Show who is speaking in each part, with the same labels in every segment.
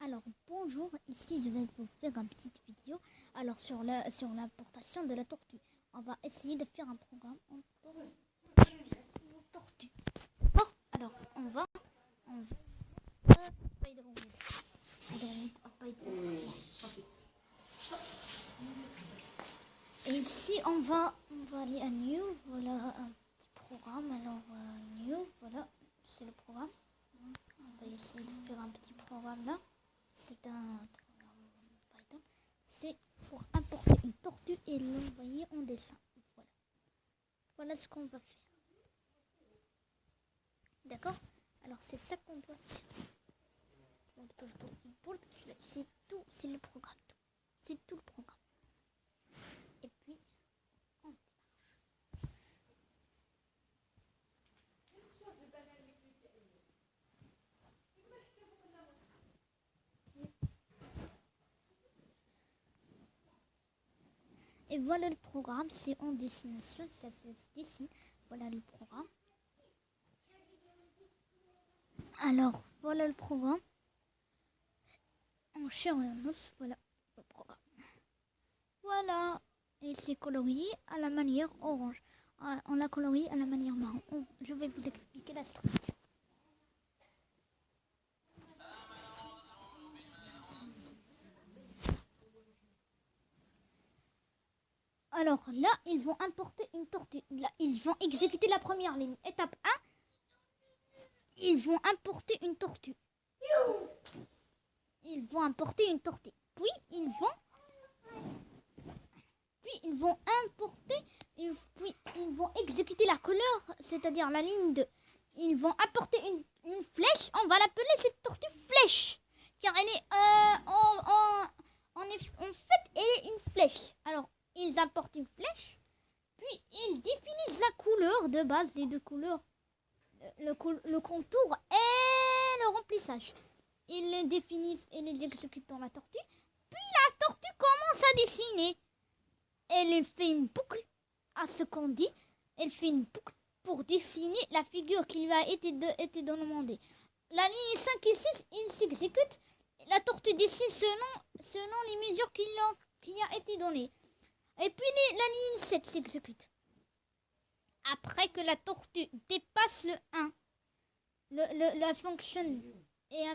Speaker 1: Alors bonjour, ici je vais vous faire une petite vidéo sur l'importation de la tortue. On va essayer de faire un programme en tortue. Alors et ici on va aller à New, voilà un petit programme. Alors New, voilà c'est le programme. On va essayer de faire un petit programme là. C'est un programme Python. C'est pour importer une tortue et l'envoyer en dessin. Voilà ce qu'on va faire. D'accord? Alors c'est ça qu'on doit faire. C'est tout, c'est le programme. C'est tout le programme. Et puis on démarche. Et voilà le programme, c'est en dessination, ça se dessine. Voilà le programme. Alors voilà le programme. En chair et en os, voilà le programme. Voilà, et c'est colorié à la manière orange. On l'a colorié à la manière marron. Je vais vous expliquer la structure. Alors là, ils vont importer une tortue. Là, ils vont exécuter la première ligne. Étape 1, ils vont importer une tortue. Ils vont importer une tortue. Puis ils vont exécuter la couleur, c'est-à-dire la ligne 2. Ils vont apporter une flèche. On va l'appeler cette tortue flèche. Car elle est en fait, elle est une flèche. Alors, ils apportent une flèche. Puis, ils définissent la couleur de base, les deux couleurs. Le contour et le remplissage. Ils les définissent et les exécutent dans la tortue. Puis, la tortue commence à dessiner. Elle fait une boucle à ce qu'on dit. Elle fait une boucle pour dessiner la figure qui lui a été demandée. La ligne 5 et 6, ils s'exécutent. La tortue dessine selon les mesures qui a été données. Et puis la ligne 7 s'exécute. Après que la tortue dépasse le 1, la fonction est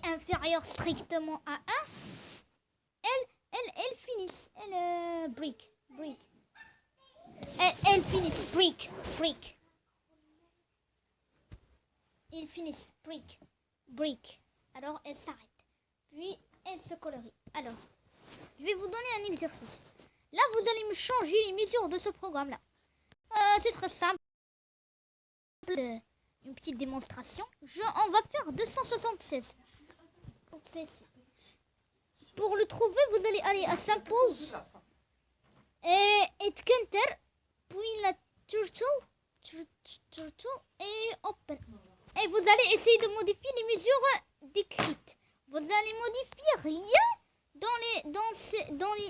Speaker 1: inférieure strictement à 1, elle finit. Brick. Elle finit brick. Ils finissent brick. Alors elle s'arrête. Puis elle se colorie. Alors, je vais vous donner un exercice. Là, vous allez me changer les mesures de ce programme-là. C'est très simple. Une petite démonstration. On va faire 276. Pour le trouver, vous allez aller à S'impose et Enter, puis la turtle et Open. Et vous allez essayer de modifier les mesures décrites. Vous allez modifier rien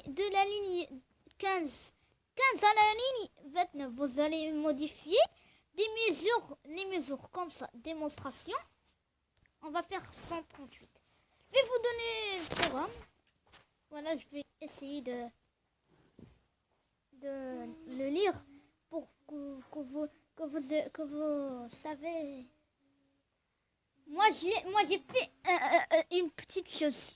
Speaker 1: de la ligne 15 à la ligne 29. Vous allez modifier les mesures comme ça. Démonstration. On va faire 138. Je vais vous donner le programme. Voilà, je vais essayer de le lire pour que vous savez. Moi j'ai fait une petite chose.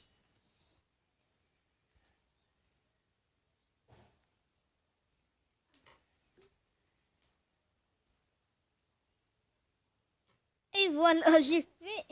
Speaker 1: Et voilà, j'ai fait